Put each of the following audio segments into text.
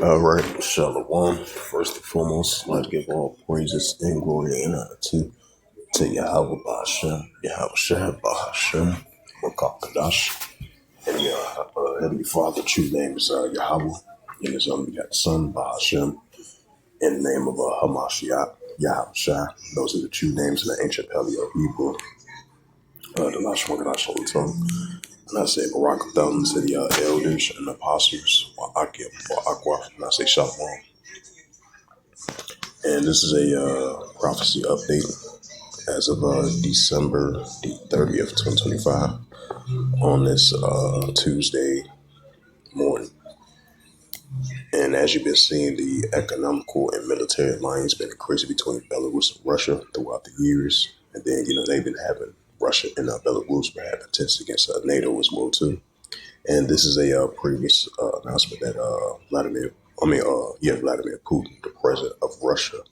All right, Shalom. First and foremost, let's give all praises and glory and honor to Yahweh Ba'ashem, Yahweh Shah Ba'ashem, Wakakadash, and Heavenly Father. True name is Yahweh, and His only begotten Son Ba'ashem, in the name of Hamashiach, Yahweh Shah. Those are the true names in the ancient Paleo Hebrew. The last one Gadash Holy Tongue. And I say Barak Thumb to the elders and apostles, Wa'akim, Wa'akwa, and I say Shalom. And this is a prophecy update as of December the 30th, 2025, on this Tuesday morning. And as you've been seeing, the economical and military alliance been increasing between Belarus and Russia throughout the years. And then, they've been having Russia and Belarus been having tensions against NATO as well, too. And this is a previous announcement that Vladimir Putin, the president of Russia,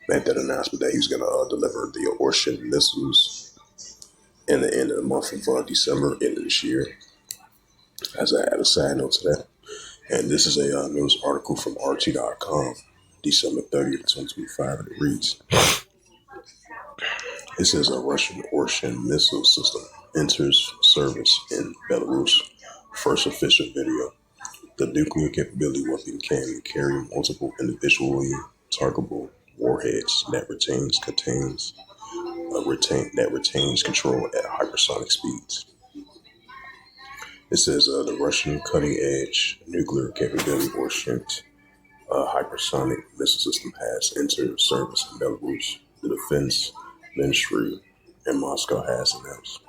made that announcement that he was going to deliver the Ocean missiles in the end of the month of December, end of this year. As I add a side note to that. And this is a news article from RT.com, December 30th, 2025, and it reads, it says a Russian Ocean missile system enters service in Belarus. First official video. The nuclear capability weapon can carry multiple individually targetable warheads that retains control at hypersonic speeds. It says the Russian cutting-edge nuclear capability Ocean hypersonic missile system has entered service in Belarus. The Defense Ministry in Moscow has announced.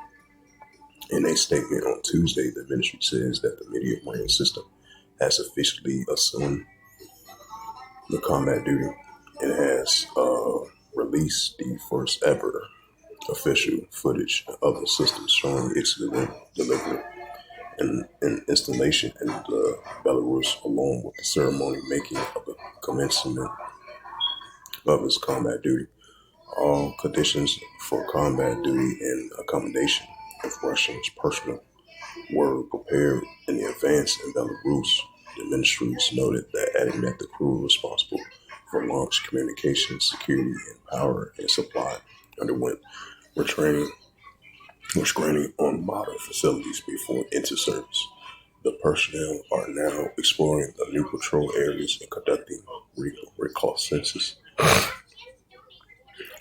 In a statement on Tuesday, the ministry says that the medium-range system has officially assumed the combat duty and has released the first ever official footage of the system showing its delivery and installation in Belarus, along with the ceremony making of the commencement of its combat duty. All conditions for combat duty and accommodation of Russians' personnel were prepared in advance in Belarus. The ministries noted that adding that the crew responsible for launch, communication, security, and power and supply underwent retraining on modern facilities before into service. The personnel are now exploring the new patrol areas and conducting reconnaissance.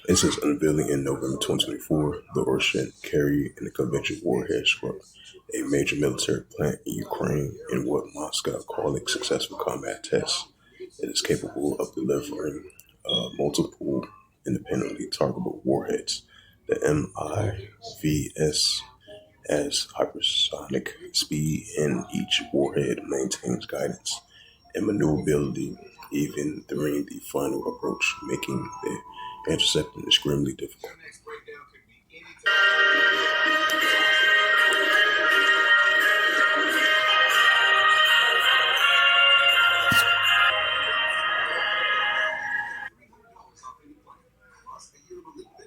It says unveiling in November 2024, the Ocean carrier and the conventional warhead struck a major military plant in Ukraine in what Moscow called a successful combat test. It is capable of delivering multiple independently targetable warheads. The MIVS has hypersonic speed, and each warhead maintains guidance and maneuverability even during the final approach, making the intercepting extremely difficult.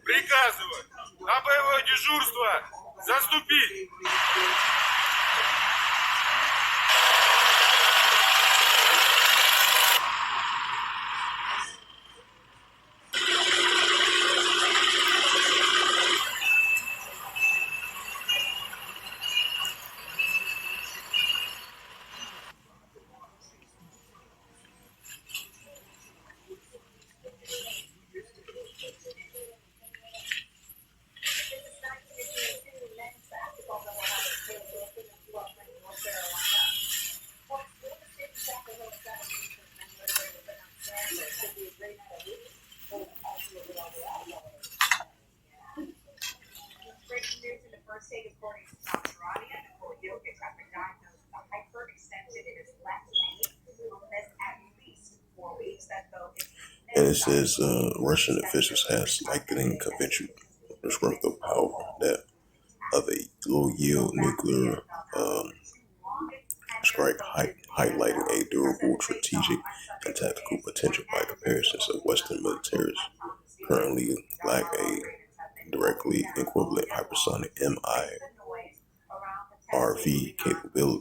Приказываю на боевое дежурство заступить. And it says Russian officials has likening conventional destructive power that of a low-yield nuclear strike, highlighting a durable strategic and tactical potential by comparisons of Western militaries currently lack a directly equivalent hypersonic MIRV capable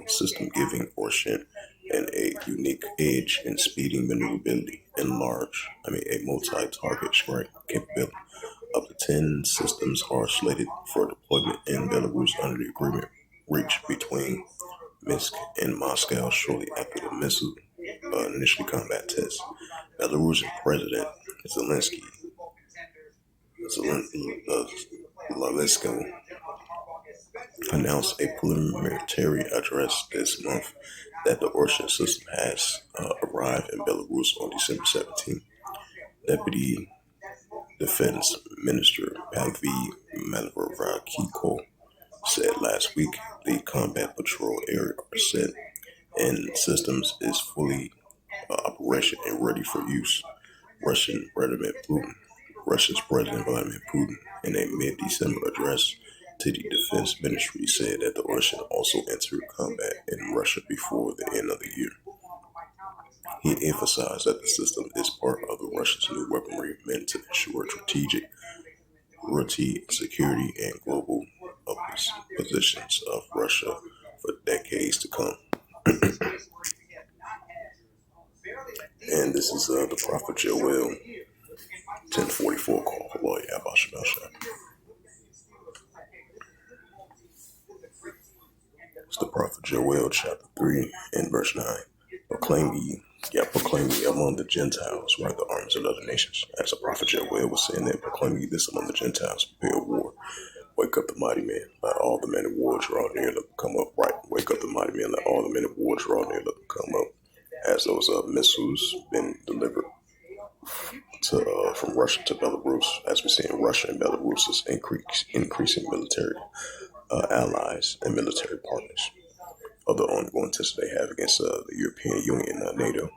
system giving Orient and a unique edge in speeding maneuverability and a multi-target strike capability. Up to 10 systems are slated for deployment in Belarus under the agreement reached between Minsk and Moscow shortly after the missile initially combat tests. Belarusian President Zelensky Zelensky announced a preliminary address this month that the Orient system has arrived in Belarus on December 17th. Deputy Defense Minister Pavel Malavrakiko said last week the combat patrol area set and systems is fully operation and ready for use. Russia's President Vladimir Putin, in a mid-December address to the Defense Ministry, said that the Russian also entered combat in Russia before the end of the year. He emphasized that the system is part of the Russia's new weaponry meant to ensure strategic security and global positions of Russia for decades to come. And this is the Prophet Joel 1044 call for Lord Yabashimashah. It's the Prophet Joel chapter 3 and verse 9. Proclaim ye among the Gentiles, right, the armies of other nations. As the Prophet Joel was saying that, proclaim ye this among the Gentiles, prepare war. Wake up the mighty man, let all the men of war draw near, let them come up. Right, wake up the mighty man, let all the men of war draw near, let them come up. As those missiles been delivered from Russia to Belarus, as we see in Russia and Belarus is increasing military allies and military partners of the ongoing tests they have against the European Union and NATO.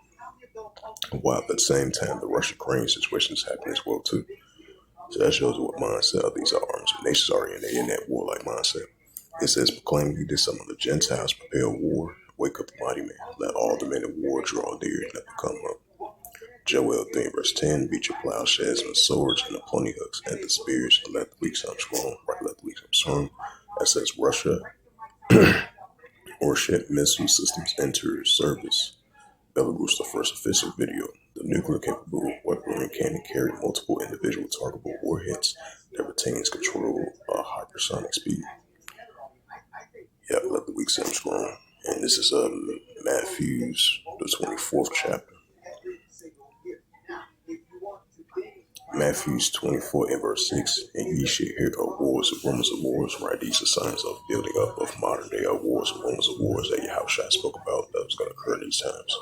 While at the same time, the Russia-Ukraine situation is happening as well too. So that shows what mindset of these arms and nations are in that warlike mindset. It says, proclaim ye this among the Gentiles, prepare war, wake up the mighty man, let all the men of war draw near, and let them come up. Joel 3 verse 10, beat your plowshares and the swords and the pony hooks and the spears, and let the weak come strong, right, let the weak come strong. That says Russia Orient missile systems enter service. Belarus, the first official video. The nuclear-capable weaponry can carry multiple individual targetable warheads that retains control of hypersonic speed. Yeah, let the weak seem strong. And this is Matthew's, the 24th chapter. Matthews 24 and verse 6, and ye shall hear of wars and rumors of wars, right? These are signs of building up of modern day wars and rumors of wars that Yahushua spoke about that was going to occur in these times.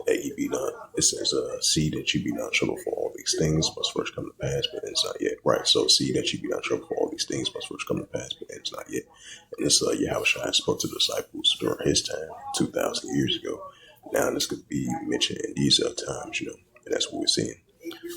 That ye be not, it says, see that ye be not troubled for all these things must first come to pass, but it's not yet. Right, so see that ye be not troubled for all these things must first come to pass, but it's not yet. And this Yahushua spoke to the disciples during his time, 2,000 years ago. Now this could be mentioned in these times, and that's what we're seeing.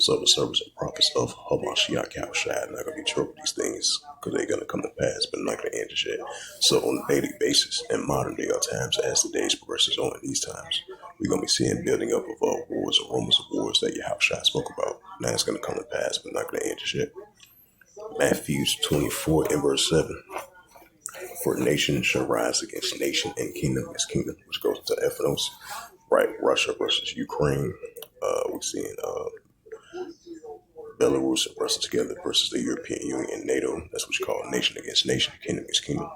So the servants and prophets of Hamashiach Yahushua are not going to be troubled with these things because they're going to come to pass, but not going to end just yet. So on a daily basis, in modern day times, as the days progresses on in these times, we're going to be seeing building up of wars and rumors of wars that Yahushua spoke about. Now it's going to come to pass, but not going to end just yet. Matthew 24 and verse 7. For nation shall rise against nation and kingdom against kingdom, which goes to Ephenos, right? Russia versus Ukraine. We're seeing Belarus and Russia together versus the European Union and NATO. That's what you call nation against nation, kingdom against kingdom.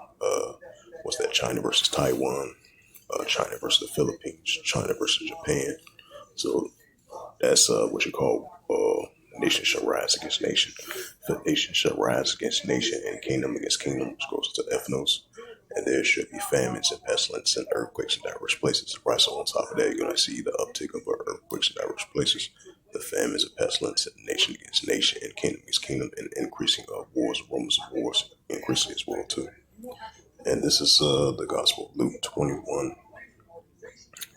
What's that? China versus Taiwan, China versus the Philippines, China versus Japan. So that's what you call nation shall rise against nation. The nation shall rise against nation and kingdom against kingdom, which goes to Ethnos. And there should be famines and pestilence and earthquakes in diverse places. Right, so on top of that, you're going to see the uptick of earthquakes in diverse places, the famines and pestilence, and nation against nation and kingdom against kingdom, and increasing of wars, rumors of wars, increasing as well too. And this is the Gospel of Luke 21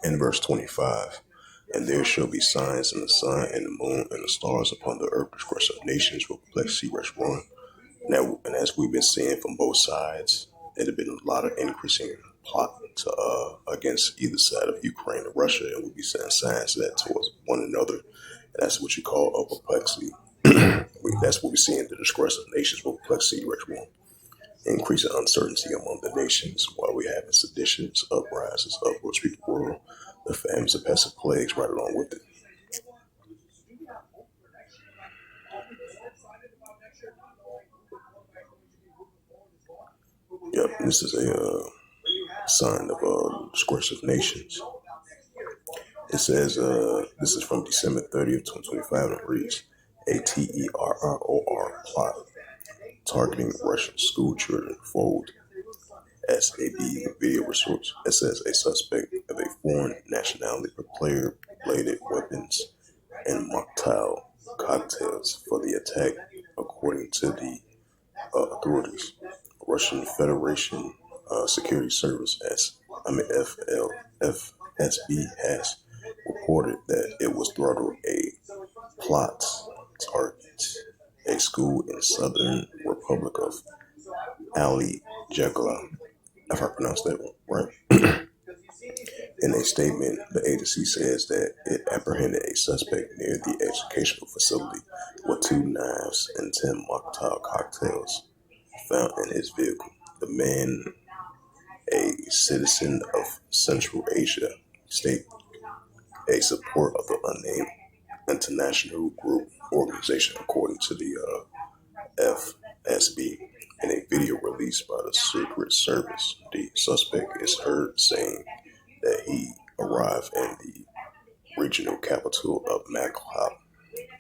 and verse 25. And there shall be signs in the sun and the moon and the stars upon the earth, disgrace of nations will perplexity rush one. Now, and as we've been seeing from both sides, there have been a lot of increasing plot to, against either side of Ukraine and Russia, and we'll be seeing signs of that towards one another That's what you call a perplexity. That's what we see in the distress of nations with perplexity, ritual, increasing uncertainty among the nations, while we have seditions, uprises, uproars, sweep the world, the famines and pestilent plagues right along with it. Yep, this is a sign of disgrace of nations. It says this is from December 30th, 2025, and it reads a terror plot targeting Russian school children fold SAB video resource. It says a suspect of a foreign nationality prepared bladed weapons and mocktail cocktails for the attack, according to the authorities. Russian Federation Security Service, FSB, has reported that it was throttled a plot target a school in southern Republic of Ali Jagla, if I pronounced that right. In a statement, the agency says that it apprehended a suspect near the educational facility with 2 knives and 10 mocktail cocktails found in his vehicle. The man, a citizen of Central Asia, state a support of the unnamed international group organization, according to the FSB. In a video released by the Secret Service, the suspect is heard saying that he arrived in the regional capital of Maklab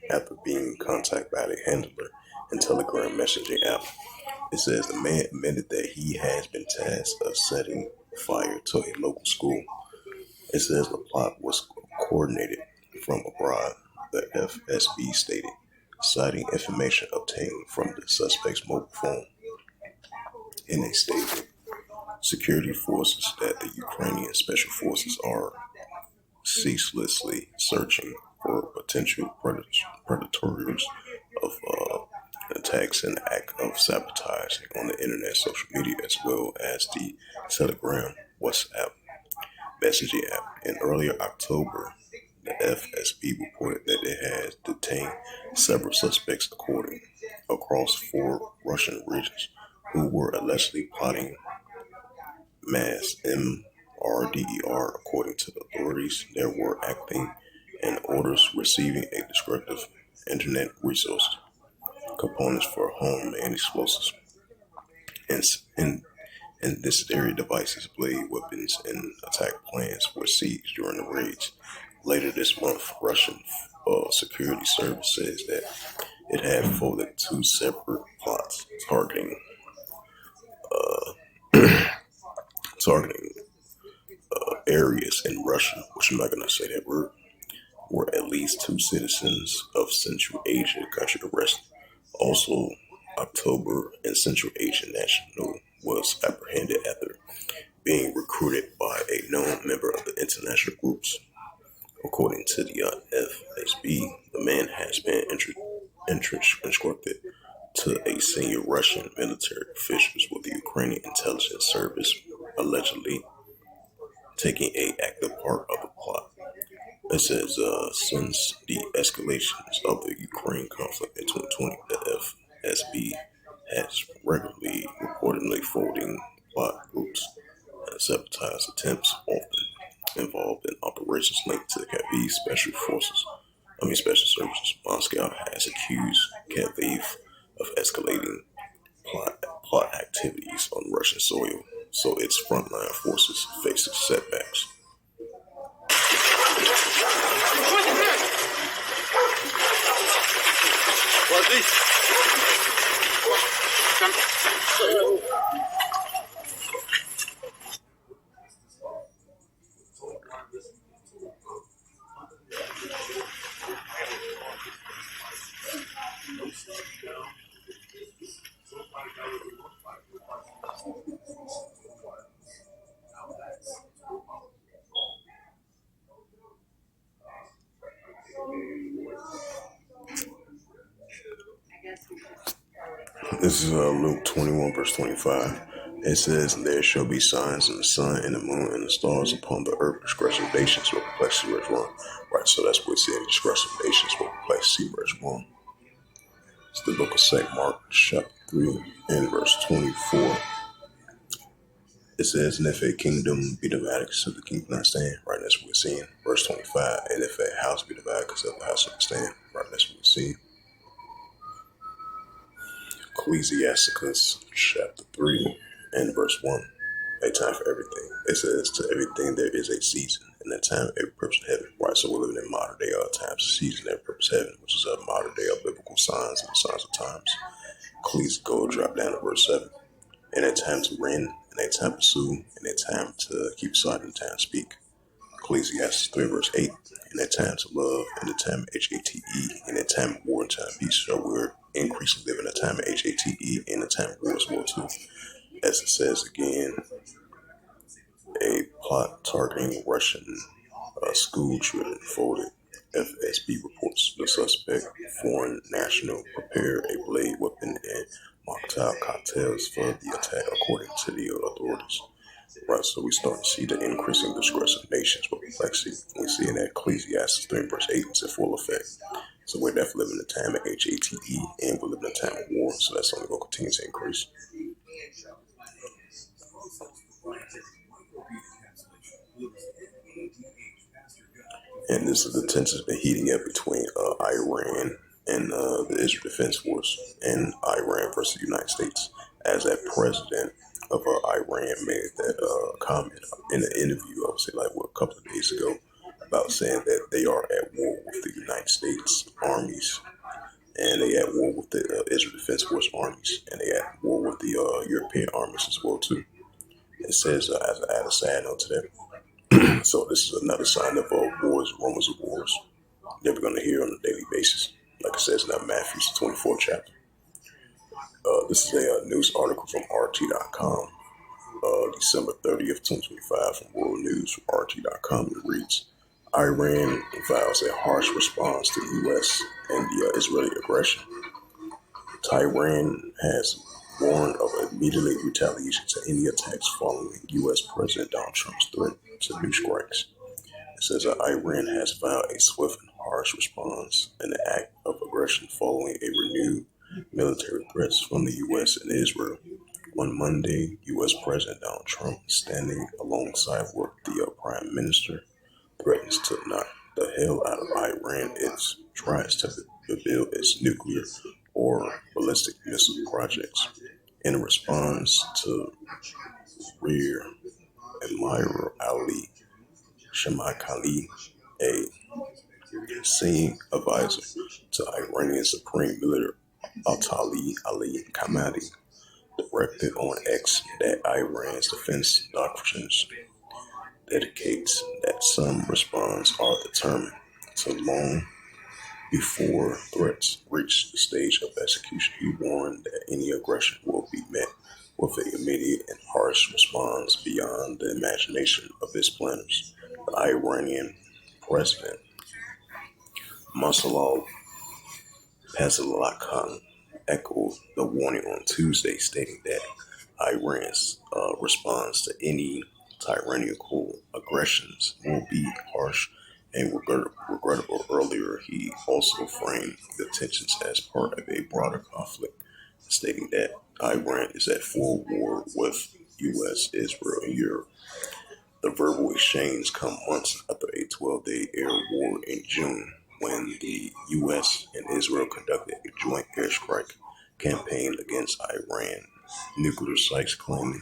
after being contacted by the handler and Telegram messaging app. It says the man admitted that he has been tasked of setting fire to a local school. It says the plot was coordinated from abroad, the FSB stated, citing information obtained from the suspect's mobile phone. In a statement, security forces that the Ukrainian special forces are ceaselessly searching for potential predators of attacks and act of sabotaging on the internet, social media, as well as the Telegram, WhatsApp messaging app. In earlier October, the FSB reported that it has detained several suspects across 4 Russian regions who were allegedly plotting mass MRDER. According to the authorities, they were acting in orders receiving a descriptive internet resource components for home-made explosives and incendiary devices, blade weapons, and attack plans were seized during the raids. Later this month, Russian security service says that it had folded 2 separate plots targeting areas in Russia, which I'm not going to say that word, where at least 2 citizens of Central Asia country arrested. Also, October, and Central Asian national was apprehended after being recruited by a known member of the international groups. According to the FSB, the man has been instructed to a senior Russian military officials with the Ukrainian intelligence service, allegedly taking an active part of the plot. It says, since the escalations of the Ukraine conflict in 2020, the FSB has regularly reportedly folding plot groups and sabotage attempts, often involved in operations linked to Kyiv special services. Moscow has accused Kyiv of escalating plot activities on Russian soil, so its frontline forces faces setbacks. This is Luke 21, verse 25. It says, and there shall be signs in the sun and the moon and the stars upon the earth, discretion of nations will perplex see where it's wrong. Right, so that's what it said, discretion of nations will perplex see where it's wrong. It's the book of St. Mark, chapter 3, and verse 24. It says, and if a kingdom be divided, so the kingdom not stand. Right, that's what we're seeing. Verse 25, and if a house be divided, because the house not stand. Right, that's what we're seeing. Ecclesiasticus, chapter 3, and verse 1. A time for everything. It says, to everything there is a season, and a time every purpose of heaven. Right, so we're living in modern day times, season, every purpose of heaven, which is a modern day of biblical signs and signs of times. Ecclesiastes, go drop down to verse 7. And a time to reign, and a time to sue, and a time to keep silent, and a time to speak. Ecclesiastes 3, verse 8. And a time to love, and a time of HATE, and a time of war, and time of peace. So we're increasingly living a time of HATE, and a time of war as well too. As it says again, a plot targeting Russian school children folded. FSB reports the suspect, foreign national, prepared a blade weapon and Molotov cocktails for the attack, according to the authorities. Right, so we start to see the increasing distress of nations with complexity. We see in Ecclesiastes 3 verse 8 it's in full effect. So we're definitely living in a time of HATE, and we're living in a time of war, so that's only going to continue to increase. And this is the tensions been heating up between Iran and the Israel Defense Force, and Iran versus the United States. As that president of Iran made that comment in an interview, I would say like a couple of days ago, about saying that they are at war with the United States armies, and they at war with the Israel Defense Force armies, and they at war with the European armies as well too. It says, as I add a side note to that, so this is another sign of wars, rumors of wars that we're going to hear on a daily basis. Like it says in Matthew 24th chapter. This is a news article from RT.com, December 30th, 2025, from World News from RT.com. It reads, Iran vows a harsh response to U.S. and the Israeli aggression. Tehran has warned of immediate retaliation to any attacks following U.S. President Donald Trump's threat to new strikes. It says that Iran has vowed a swift and harsh response in the act of aggression following a renewed military threats from the U.S. and Israel. On Monday, U.S. President Donald Trump, standing alongside with the Prime Minister, threatens to knock the hell out of Iran if it tries to build its nuclear or ballistic missile projects. In response to Rear Admiral Ali Shamakali, a senior advisor to Iranian Supreme Leader Ayatollah Ali Khamenei, directed on X that Iran's defense doctrines indicates that some responses are determined to long before threats reach the stage of execution. He warned that any aggression will be met with an immediate and harsh response beyond the imagination of its planners. The Iranian president, Moslem Pezeshkian, echoed the warning on Tuesday, stating that Iran's response to any tyrannical aggressions will be harsh and regrettable. Earlier, he also framed the tensions as part of a broader conflict, stating that Iran is at full war with U.S., Israel, and Europe. The verbal exchange come months after a 12-day air war in June, when the U.S. and Israel conducted a joint airstrike campaign against Iran nuclear sites, claiming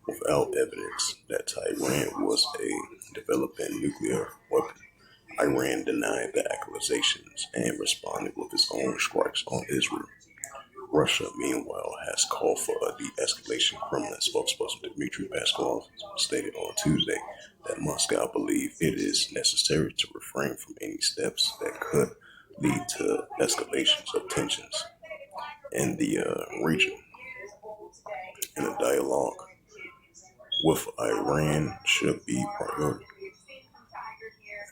without evidence that Tehran was developing nuclear weapon. Iran denied the accusations and responded with its own strikes on Israel. Russia, meanwhile, has called for a de-escalation. Kremlin spokesperson Dmitry Peskov stated on Tuesday that Moscow believes it is necessary to refrain from any steps that could lead to escalations of tensions in the region. In a dialogue with Iran should be priority.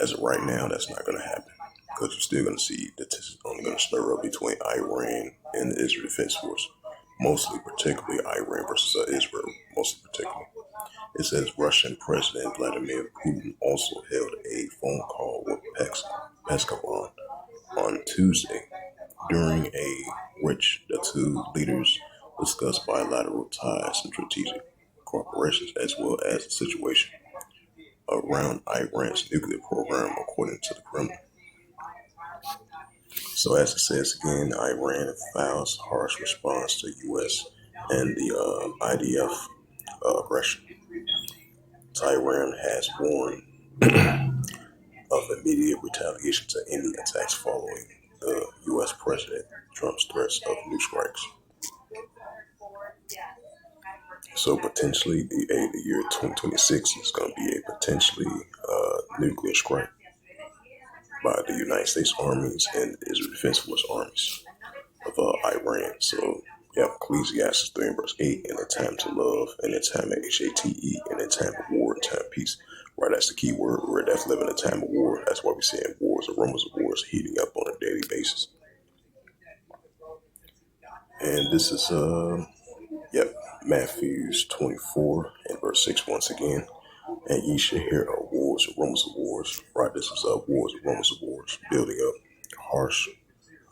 As of right now, that's not going to happen, because you're still going to see that this is only going to stir up between Iran and the Israel Defense Force. mostly particularly Iran versus Israel, mostly particularly. It says Russian President Vladimir Putin also held a phone call with Peskov on Tuesday, during which the two leaders discussed bilateral ties and strategic cooperation, as well as the situation around Iran's nuclear program, according to the Kremlin. So, as it says again, Iran files harsh response to U.S. and the IDF aggression. Tehran has warned of immediate retaliation to any attacks following the U.S. President Trump's threats of new strikes. So potentially, the year 2026 is going to be a potentially nuclear strike by the United States armies and the Israel Defense Force armies of Iran. So you have Ecclesiastes 3 and verse 8, in a time to love, and a time of HATE, and a time of war, and time of peace. Right, that's the key word. We're definitely living in a time of war. That's why we're seeing wars or rumors of wars heating up on a daily basis. And this is Matthews 24 and verse 6 once again. And ye shall hear of wars or rumors of wars. Right, this was wars or rumors of wars, building up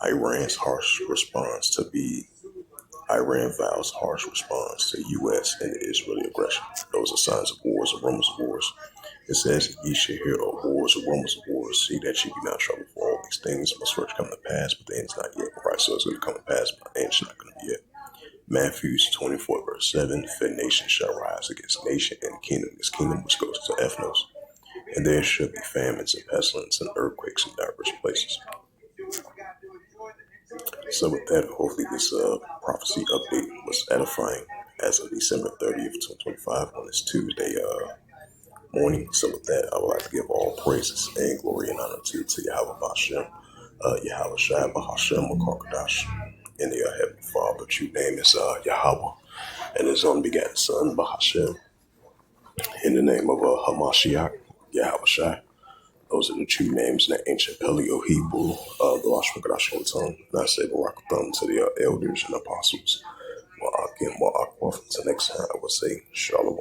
Iran's harsh response to be Iran vows harsh response to U.S. and Israeli aggression. Those are signs of wars or rumors of wars. It says, ye shall hear of wars or rumors of wars. See that ye be not troubled, for all these things must first come to pass, but the end is not yet. Right, so it's going to come to pass, but the end is not going to be yet. Matthew 24 verse 7, for nation shall rise against nation, and kingdom against kingdom, which goes to Ethnos. And there shall be famines and pestilence and earthquakes in diverse places. So with that, hopefully this prophecy update was edifying as of December 30th, 2025 on this Tuesday morning. So with that, I would like to give all praises and glory and honor to Yahweh Bashem, Yahweh Shai Bahashem Makarkadash, in the Heavenly Father. True name is Yahweh, and His only begotten Son Bahashem, in the name of Hamashiach, Yahweh Shai. Those are the true names in the ancient Paleo Hebrew, the Rosh Hashanah tongue. And I say Barakatham to the elders and apostles. Wa'akim Wa'akwaf. Until next time, I will say Shalom.